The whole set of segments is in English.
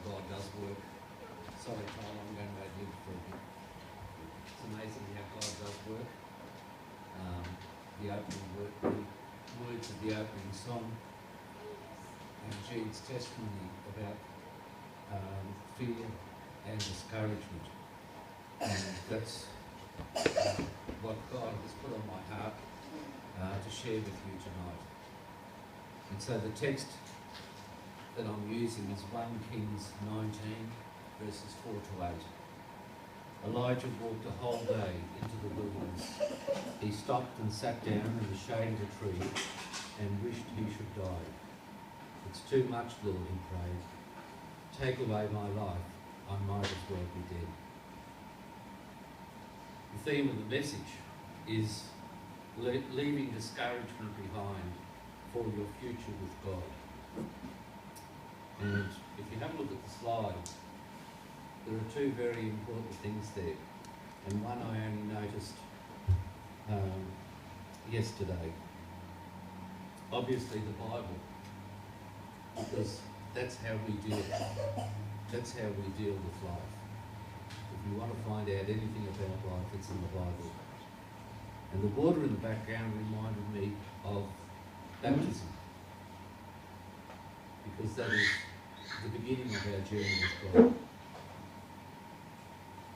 God does work. Sorry, Tyler, I'm going to live for a bit. It's amazing how God does work. The words of the opening song, and Jean's testimony about fear and discouragement. And that's what God has put on my heart to share with you tonight. And so the text that I'm using is 1 Kings 19, verses 4 to 8. Elijah walked a whole day into the wilderness. He stopped and sat down in the shade of a tree and wished he should die. It's too much, Lord, he prayed. Take away my life. I might as well be dead. The theme of the message is leaving discouragement behind for your future with God. And if you have a look at the slide, there are two very important things there, and one I only noticed yesterday. Obviously the Bible, because that's how we deal with life. If you want to find out anything about life, it's in the Bible. And the water in the background reminded me of baptism, because that is the beginning of our journey with God.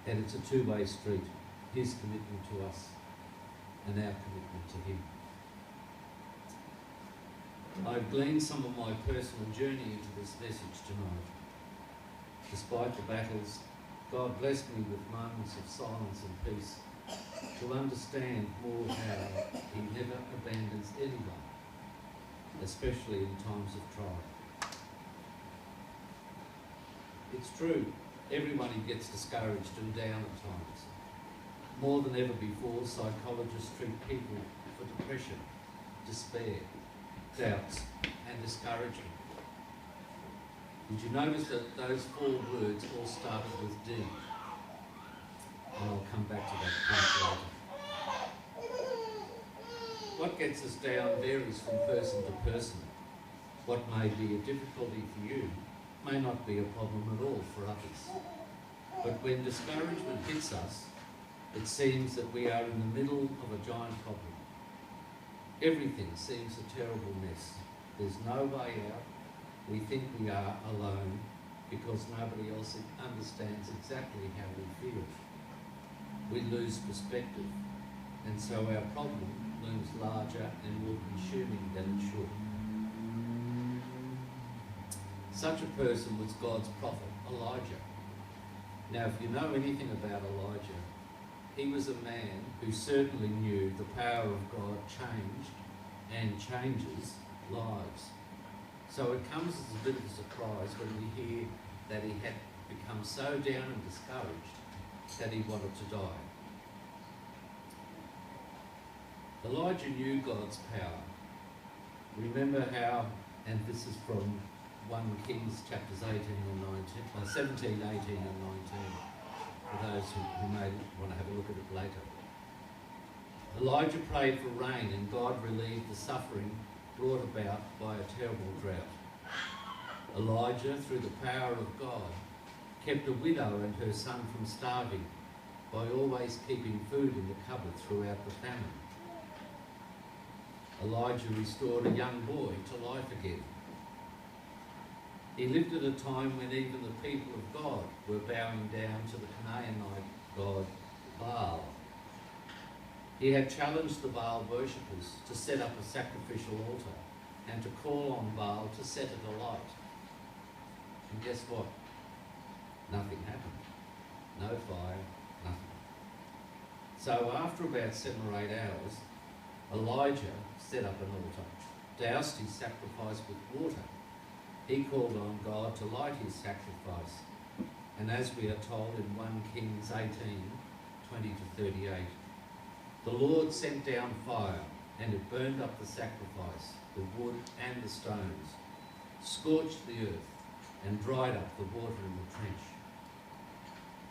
And it's a two-way street, his commitment to us and our commitment to him. I've gleaned some of my personal journey into this message tonight. Despite the battles, God blessed me with moments of silence and peace to understand more how he never abandons anyone, especially in times of trial. It's true, everybody gets discouraged and down at times. More than ever before, psychologists treat people for depression, despair, doubts, and discouragement. Did you notice that those 4 words all started with D? And I'll come back to that point later. What gets us down varies from person to person. What may be a difficulty for you may not be a problem at all for others. But when discouragement hits us, it seems that we are in the middle of a giant problem. Everything seems a terrible mess. There's no way out. We think we are alone because nobody else understands exactly how we feel. We lose perspective, and so our problem looms larger and more consuming than it should. Such a person was God's prophet, Elijah. Now, if you know anything about Elijah, he was a man who certainly knew the power of God changed and changes lives. So it comes as a bit of a surprise when we hear that he had become so down and discouraged that he wanted to die. Elijah knew God's power. Remember how, and this is from 1 Kings chapters 18 and 19, 17, 18 and 19, for those who may want to have a look at it later. Elijah prayed for rain, and God relieved the suffering brought about by a terrible drought. Elijah, through the power of God, kept a widow and her son from starving by always keeping food in the cupboard throughout the famine. Elijah restored a young boy to life again. He lived at a time when even the people of God were bowing down to the Canaanite god Baal. He had challenged the Baal worshippers to set up a sacrificial altar and to call on Baal to set it alight. And guess what? Nothing happened. No fire, nothing. So after about 7 or 8 hours, Elijah set up an altar, doused his sacrifice with water. He called on God to light his sacrifice. And as we are told in 1 Kings 18, 20 to 38, the Lord sent down fire, and it burned up the sacrifice, the wood and the stones, scorched the earth, and dried up the water in the trench.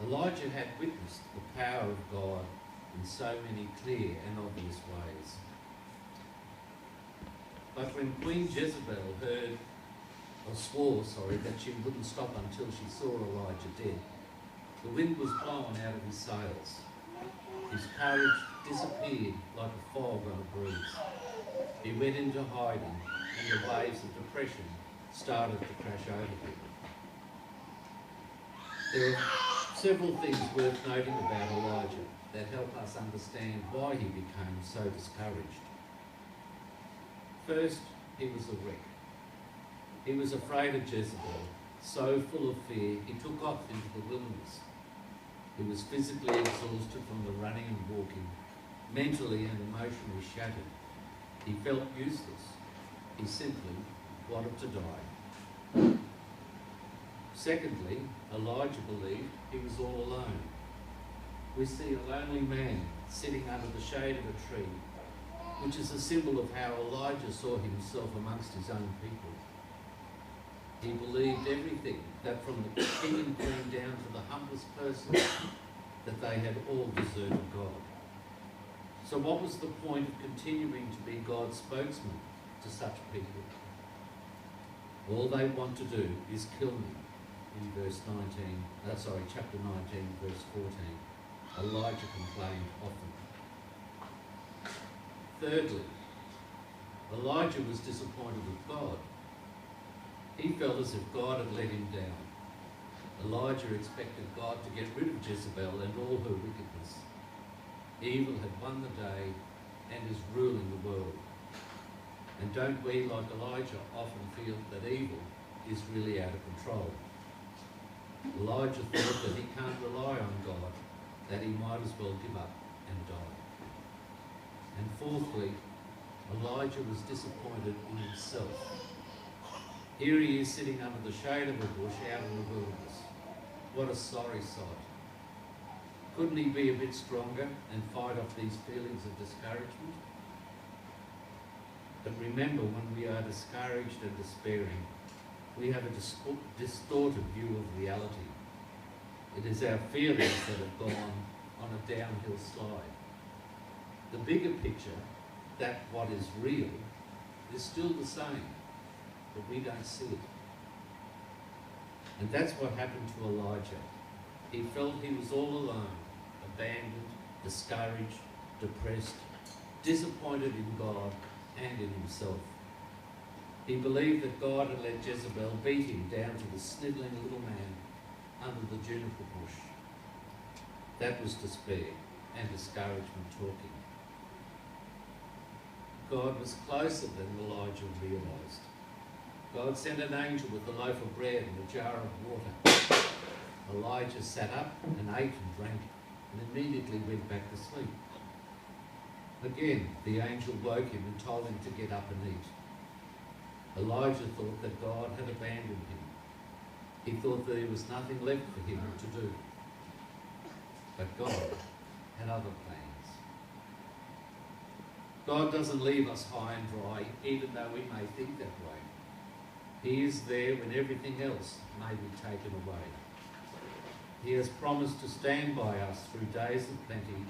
Elijah had witnessed the power of God in so many clear and obvious ways. But when Queen Jezebel heard that she wouldn't stop until she saw Elijah dead. The wind was blowing out of his sails. His courage disappeared like a fog on a breeze. He went into hiding, and the waves of depression started to crash over him. There are several things worth noting about Elijah that help us understand why he became so discouraged. First, he was a wreck. He was afraid of Jezebel, so full of fear he took off into the wilderness. He was physically exhausted from the running and walking, mentally and emotionally shattered. He felt useless. He simply wanted to die. Secondly, Elijah believed he was all alone. We see a lonely man sitting under the shade of a tree, which is a symbol of how Elijah saw himself amongst his own people. He believed everything, that from the king and queen down to the humblest person, that they had all deserted God. So what was the point of continuing to be God's spokesman to such people? All they want to do is kill me, in chapter 19, verse 14. Elijah complained often. Thirdly, Elijah was disappointed with God. He felt as if God had let him down. Elijah expected God to get rid of Jezebel and all her wickedness. Evil had won the day and is ruling the world. And don't we, like Elijah, often feel that evil is really out of control? Elijah thought that he can't rely on God, that he might as well give up and die. And fourthly, Elijah was disappointed in himself. Here he is sitting under the shade of a bush out in the wilderness. What a sorry sight. Couldn't he be a bit stronger and fight off these feelings of discouragement? But remember, when we are discouraged and despairing, we have a distorted view of reality. It is our feelings that have gone on a downhill slide. The bigger picture, that what is real, is still the same, but we don't see it. And that's what happened to Elijah. He felt he was all alone, abandoned, discouraged, depressed, disappointed in God and in himself. He believed that God had let Jezebel beat him down to the snivelling little man under the juniper bush. That was despair and discouragement talking. God was closer than Elijah realised. God sent an angel with a loaf of bread and a jar of water. Elijah sat up and ate and drank and immediately went back to sleep. Again, the angel woke him and told him to get up and eat. Elijah thought that God had abandoned him. He thought that there was nothing left for him to do. But God had other plans. God doesn't leave us high and dry, even though we may think that way. He is there when everything else may be taken away. He has promised to stand by us through days of plenty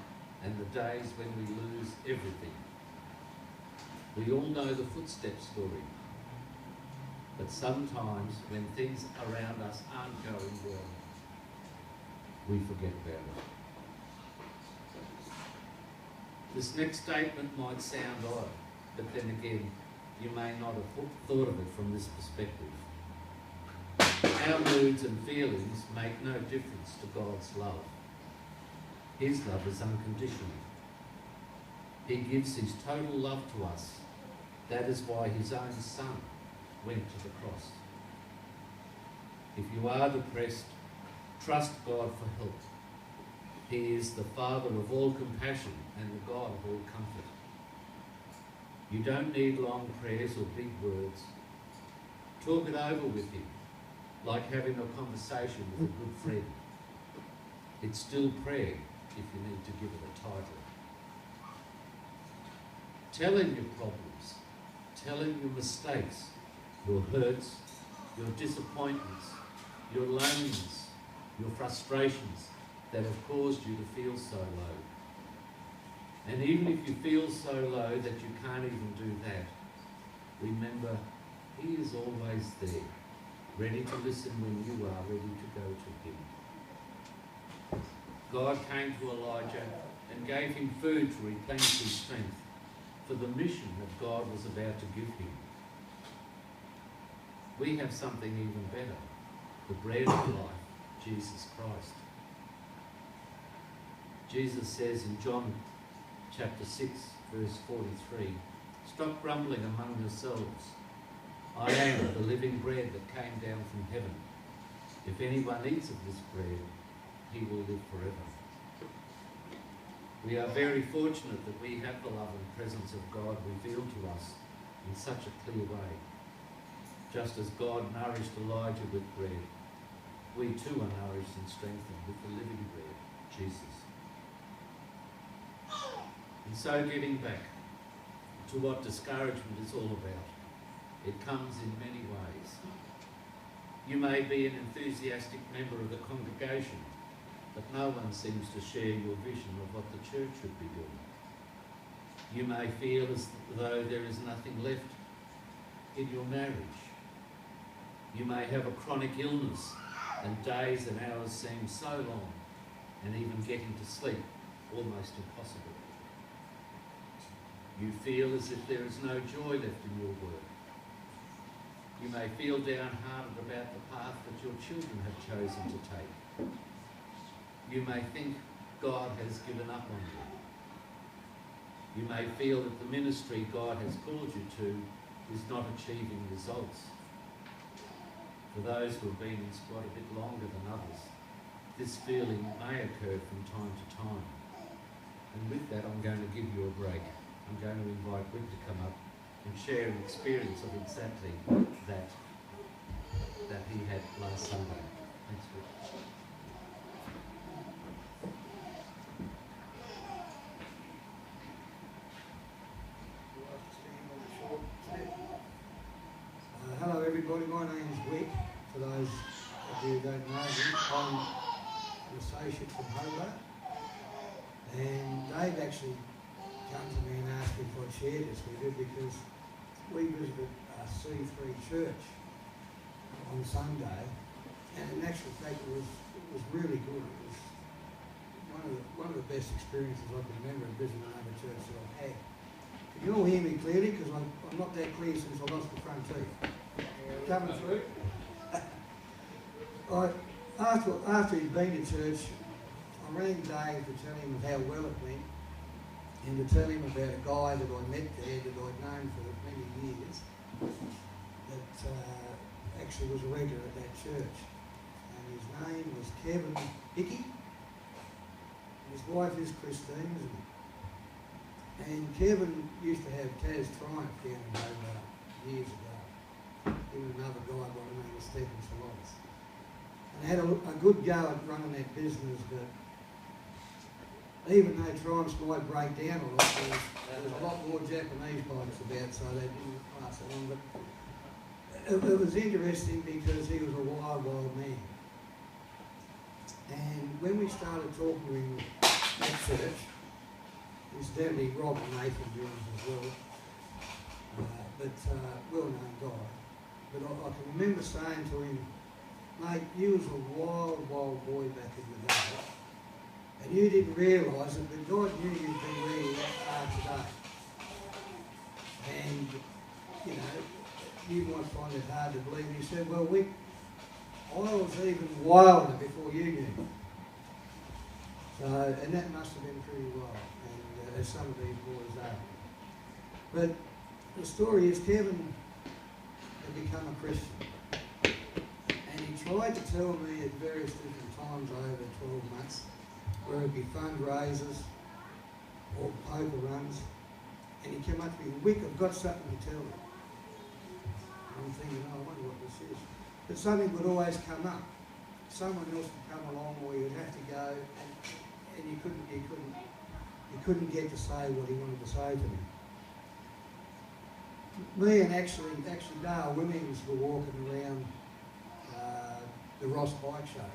and the days when we lose everything. We all know the footsteps story. But sometimes when things around us aren't going well, we forget about it. This next statement might sound odd, but then again, you may not have thought of it from this perspective. Our moods and feelings make no difference to God's love. His love is unconditional. He gives his total love to us. That is why his own son went to the cross. If you are depressed, trust God for help. He is the Father of all compassion and the God of all comfort. You don't need long prayers or big words. Talk it over with him, like having a conversation with a good friend. It's still prayer, if you need to give it a title. Tell him your problems. Tell him your mistakes, your hurts, your disappointments, your loneliness, your frustrations that have caused you to feel so low. And even if you feel so low that you can't even do that, remember, he is always there. ready to listen when you are ready to go to him. God came to Elijah and gave him food to replenish his strength for the mission that God was about to give him. We have something even better, the bread of life, Jesus Christ. Jesus says in John chapter 6, verse 43, "Stop grumbling among yourselves. I am the living bread that came down from heaven. If anyone eats of this bread, he will live forever." We are very fortunate that we have the love and presence of God revealed to us in such a clear way. Just as God nourished Elijah with bread, we too are nourished and strengthened with the living bread, Jesus. And so getting back to what discouragement is all about, it comes in many ways. You may be an enthusiastic member of the congregation, but no one seems to share your vision of what the church should be doing. You may feel as though there is nothing left in your marriage. You may have a chronic illness and days and hours seem so long, and even getting to sleep almost impossible. You feel as if there is no joy left in your work. You may feel downhearted about the path that your children have chosen to take. You may think God has given up on you. You may feel that the ministry God has called you to is not achieving results. For those who have been in squad a bit longer than others, this feeling may occur from time to time. And with that, I'm going to give you a break. I'm going to invite Wick to come up and share an experience of exactly that he had last Sunday. Thanks, Wick. Hello everybody, my name is Wick. For those of you who don't know me, I'm an associate from Hobart. And Dave actually come to me and asked me if I'd share this with you because we visited a C3 church on Sunday, and in actual fact it was really good. It was one of the best experiences I can remember of visiting another church that I've had. Can you all hear me clearly? Because I'm not that clear since I lost the front teeth. Coming through. After he'd been to church, I rang Dave to tell him how well it went and to tell him about a guy that I met there that I'd known for many years that actually was a regular at that church. And his name was Kevin Hickey. His wife is Christine, isn't it? And Kevin used to have Taz Triumph down in Hobart years ago. Him and another guy by the name of Stephen Salas. And had a good go at running that business, but even though Triumphs might break down a lot, there was a lot more Japanese bikes about, so they didn't pass it on. But it was interesting because he was a wild man. And when we started talking to him at church, incidentally Rob and Nathan Jones as well, well-known guy. But I can remember saying to him, mate, you was a wild boy back in the day. And you didn't realise it, but God knew you'd be where you are today. And, you know, you might find it hard to believe. He said, well, Wick, I was even wilder before you knew. So, and that must have been pretty wild, and as some of these boys are. But the story is Kevin had become a Christian. And he tried to tell me at various different times over 12 months, whether it be fundraisers or poker runs, and he came up to me, Wick, I've got something to tell you. And I'm thinking, oh, I wonder what this is. But something would always come up. Someone else would come along, or you'd have to go, and you couldn't get to say what he wanted to say to me. Me and actually Dale Wimmings were walking around the Ross Bike Show.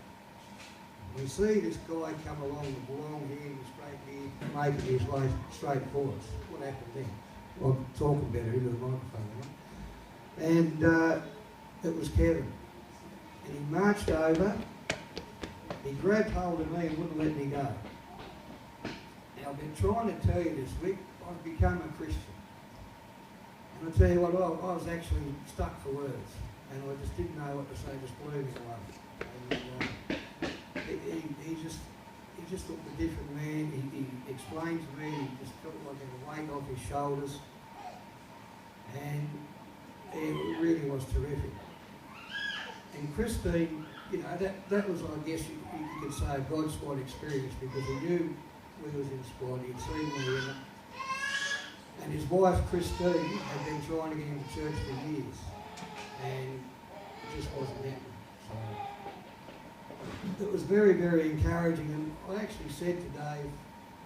We see this guy come along with long hair and straight beard, making his way straight for us. What happened then? I'm talking better into the microphone, right? And it was Kevin. And he marched over, he grabbed hold of me and wouldn't let me go. Now, I've been trying to tell you this, Wick, I've become a Christian. And I'll tell you what, I was actually stuck for words. And I just didn't know what to say, just blew me away. And he just looked a different man. He explained to me, he just felt like a weight off his shoulders. And it really was terrific. And Christine, you know, that was, I guess, you could say a God squad experience, because he knew we was in squad, he'd seen me in it. And his wife, Christine, had been trying to get into church for years. And it just wasn't happening. So it was very, very encouraging. And I actually said to Dave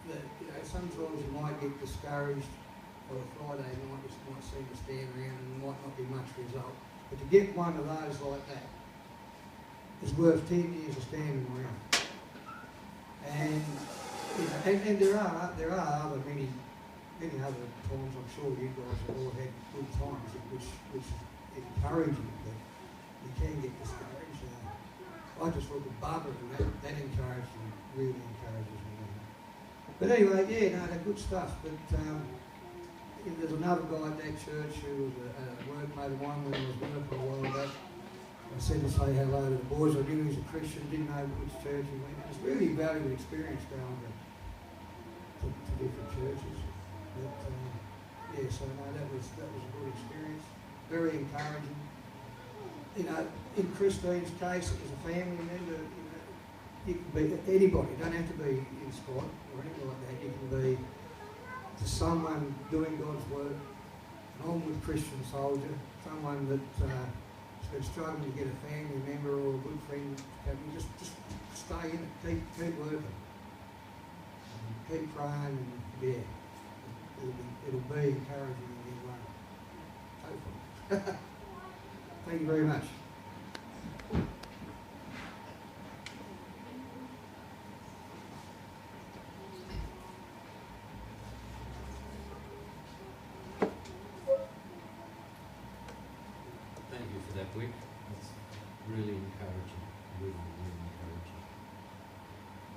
that, you know, sometimes you might get discouraged on a Friday night, just might seem to stand around and there might not be much result. But to get one of those like that is worth 10 years of standing around. And, you know, and there are other many other times, I'm sure you guys have all had good times, which encourage you, but you can get discouraged. I just look at Barbara, and that encouraged me, really encourages me. But anyway, yeah, no, they're good stuff. But there's another guy at that church who was a workmate of mine when I was working a while back. I said to say hello to the boys. I knew he was a Christian, didn't know which church he went. It was really a valuable experience going to different churches. But yeah, so no, that was a good experience. Very encouraging. You know, in Christine's case, it was a family member. You know, you can be anybody. You don't have to be in squad or anything like that. You can be to someone doing God's work, an onward Christian soldier, someone that's been struggling to get a family member or a good friend. Just stay in it. Keep working. Keep praying, and yeah. It'll be encouraging in his way. Hopefully. Thank you very much. Thank you for that, Wick. That's really encouraging. Really, really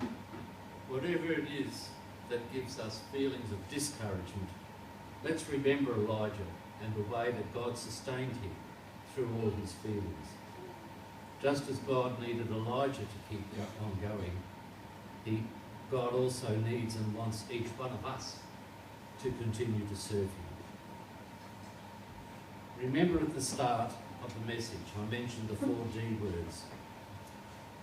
encouraging. Whatever it is that gives us feelings of discouragement, let's remember Elijah and the way that God sustained him through all his feelings. Just as God needed Elijah to keep on going, God also needs and wants each one of us to continue to serve him. Remember at the start of the message, I mentioned the 4D words.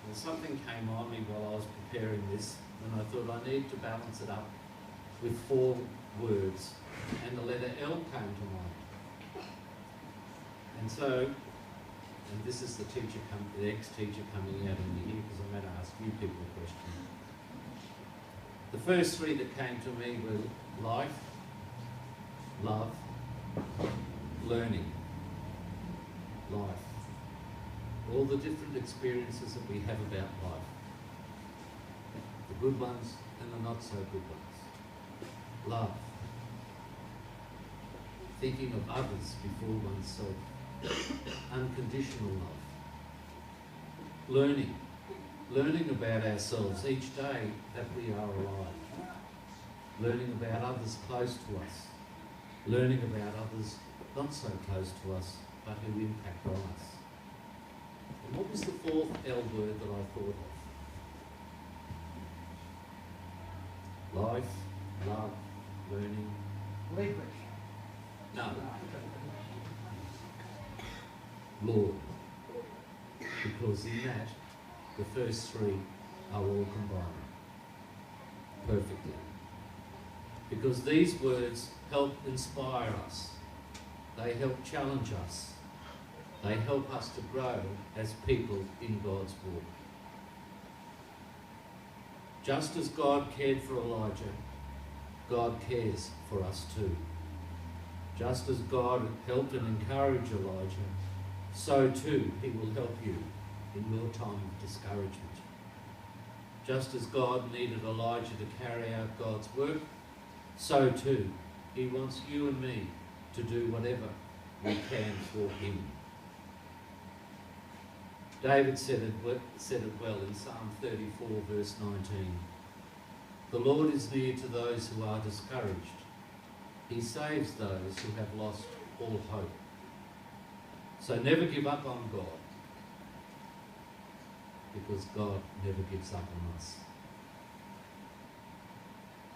And something came on me while I was preparing this, and I thought I need to balance it up with 4 words, and the letter L came to mind. And so, and this is the ex-teacher coming out in me here, because I'm going to ask you people a question. The first 3 that came to me were life, love, learning. Life. All the different experiences that we have about life. The good ones and the not so good ones. Love. Thinking of others before oneself. Unconditional love. Learning. Learning about ourselves each day that we are alive. Learning about others close to us. Learning about others not so close to us, but who impact on us. And what was the 4th L word that I thought of? Life, love, learning. Leverage. No. Lord. Because in that, the first 3 are all combined perfectly. Because these words help inspire us. They help challenge us. They help us to grow as people in God's walk. Just as God cared for Elijah, God cares for us too. Just as God helped and encouraged Elijah, so too he will help you in your time of discouragement. Just as God needed Elijah to carry out God's work, so too he wants you and me to do whatever we can for him. David said it well in Psalm 34, verse 19. The Lord is near to those who are discouraged. He saves those who have lost all hope. So never give up on God, because God never gives up on us.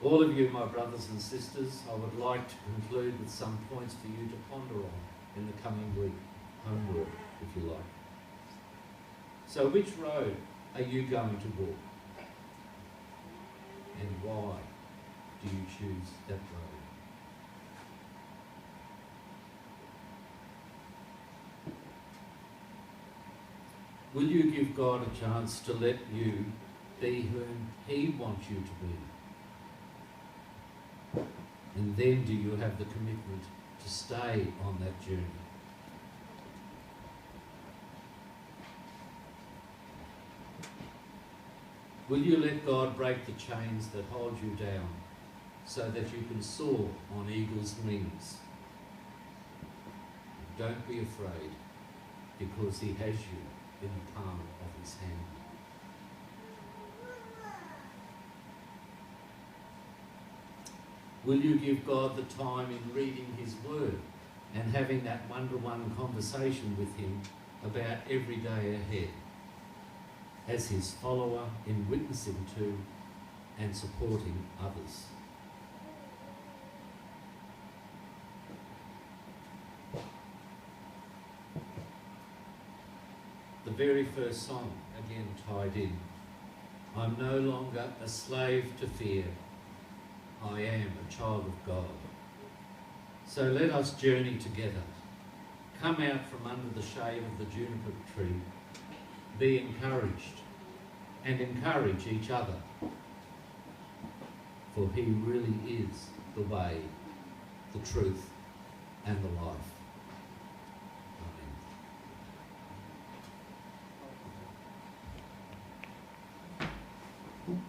All of you, my brothers and sisters, I would like to conclude with some points for you to ponder on in the coming week, homework, if you like. So which road are you going to walk? And why do you choose that road? Will you give God a chance to let you be whom He wants you to be? And then do you have the commitment to stay on that journey? Will you let God break the chains that hold you down so that you can soar on eagle's wings? Don't be afraid, because He has you in the palm of His hand. Will you give God the time in reading His Word and having that one-to-one conversation with Him about every day ahead, as His follower in witnessing to and supporting others? The very first song, again tied in. I'm no longer a slave to fear. I am a child of God. So let us journey together. Come out from under the shade of the juniper tree. Be encouraged and encourage each other. For He really is the way, the truth, and the life. Amen.